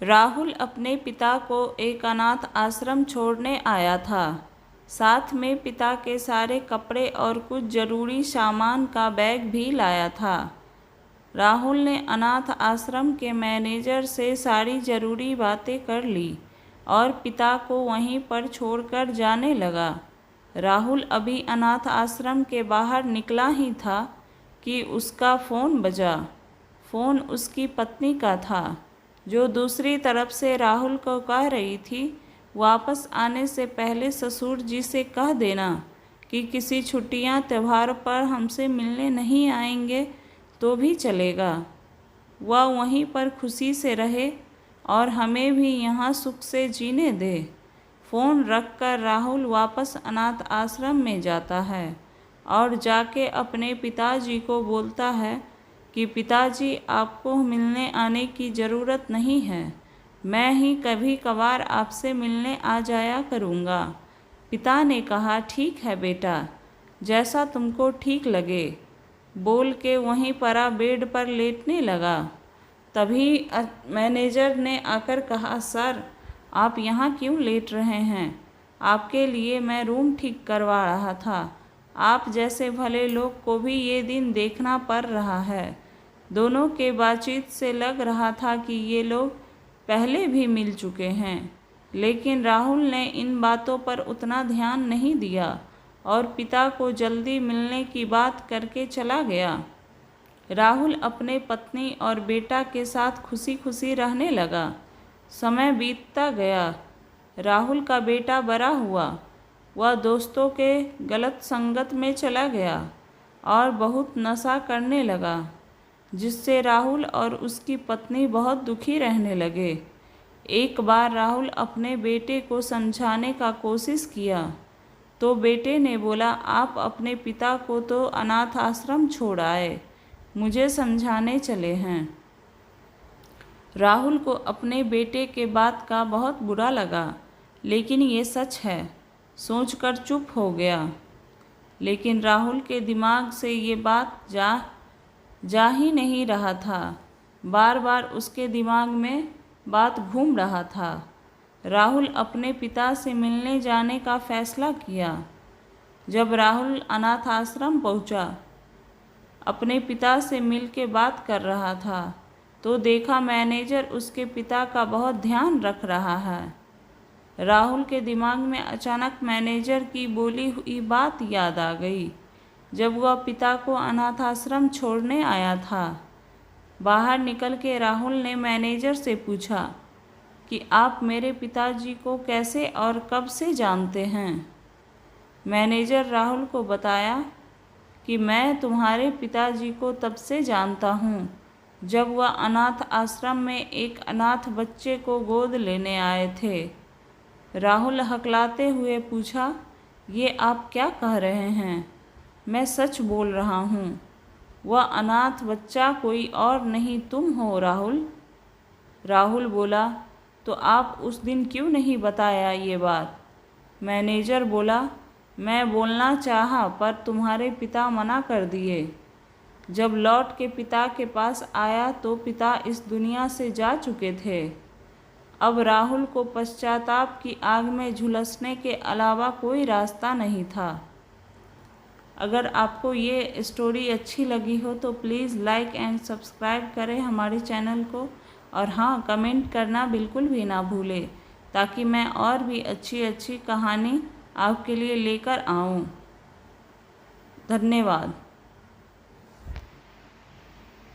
राहुल अपने पिता को एक अनाथ आश्रम छोड़ने आया था। साथ में पिता के सारे कपड़े और कुछ ज़रूरी सामान का बैग भी लाया था। राहुल ने अनाथ आश्रम के मैनेजर से सारी ज़रूरी बातें कर ली और पिता को वहीं पर छोड़कर जाने लगा। राहुल अभी अनाथ आश्रम के बाहर निकला ही था कि उसका फ़ोन बजा। फ़ोन उसकी पत्नी का था, जो दूसरी तरफ से राहुल को कह रही थी, वापस आने से पहले ससुर जी से कह देना कि किसी छुट्टियां त्योहार पर हमसे मिलने नहीं आएंगे तो भी चलेगा। वह वहीं पर खुशी से रहे और हमें भी यहाँ सुख से जीने दे। फ़ोन रखकर राहुल वापस अनाथ आश्रम में जाता है और जाके अपने पिताजी को बोलता है कि पिताजी, आपको मिलने आने की ज़रूरत नहीं है, मैं ही कभी कभार आपसे मिलने आ जाया करूँगा। पिता ने कहा, ठीक है बेटा, जैसा तुमको ठीक लगे, बोल के वहीं पर बेड पर लेटने लगा। तभी मैनेजर ने आकर कहा, सर, आप यहाँ क्यों लेट रहे हैं? आपके लिए मैं रूम ठीक करवा रहा था। आप जैसे भले लोग को भी ये दिन देखना पड़ रहा है। दोनों के बातचीत से लग रहा था कि ये लोग पहले भी मिल चुके हैं, लेकिन राहुल ने इन बातों पर उतना ध्यान नहीं दिया और पिता को जल्दी मिलने की बात करके चला गया। राहुल अपने पत्नी और बेटा के साथ खुशी खुशी रहने लगा। समय बीतता गया। राहुल का बेटा बड़ा हुआ। वह दोस्तों के गलत संगत में चला गया और बहुत नशा करने लगा, जिससे राहुल और उसकी पत्नी बहुत दुखी रहने लगे। एक बार राहुल अपने बेटे को समझाने का कोशिश किया तो बेटे ने बोला, आप अपने पिता को तो अनाथ आश्रम छोड़ आए, मुझे समझाने चले हैं। राहुल को अपने बेटे के बात का बहुत बुरा लगा, लेकिन ये सच है सोचकर चुप हो गया। लेकिन राहुल के दिमाग से ये बात जा ही नहीं रहा था। बार बार उसके दिमाग में बात घूम रहा था। राहुल अपने पिता से मिलने जाने का फैसला किया। जब राहुल अनाथ आश्रम पहुंचा, अपने पिता से मिल के बात कर रहा था तो देखा मैनेजर उसके पिता का बहुत ध्यान रख रहा है। राहुल के दिमाग में अचानक मैनेजर की बोली हुई बात याद आ गई, जब वह पिता को अनाथ आश्रम छोड़ने आया था। बाहर निकल के राहुल ने मैनेजर से पूछा कि आप मेरे पिताजी को कैसे और कब से जानते हैं? मैनेजर राहुल को बताया कि मैं तुम्हारे पिताजी को तब से जानता हूँ जब वह अनाथ आश्रम में एक अनाथ बच्चे को गोद लेने आए थे। राहुल हकलाते हुए पूछा, ये आप क्या कह रहे हैं? मैं सच बोल रहा हूँ। वह अनाथ बच्चा कोई और नहीं, तुम हो राहुल। राहुल बोला, तो आप उस दिन क्यों नहीं बताया ये बात? मैनेजर बोला, मैं बोलना चाहा पर तुम्हारे पिता मना कर दिए। जब लौट के पिता के पास आया तो पिता इस दुनिया से जा चुके थे। अब राहुल को पश्चाताप की आग में झुलसने के अलावा कोई रास्ता नहीं था। अगर आपको ये स्टोरी अच्छी लगी हो तो प्लीज़ लाइक एंड सब्सक्राइब करें हमारे चैनल को, और हाँ, कमेंट करना बिल्कुल भी ना भूलें, ताकि मैं और भी अच्छी अच्छी कहानी आपके लिए लेकर आऊँ। धन्यवाद।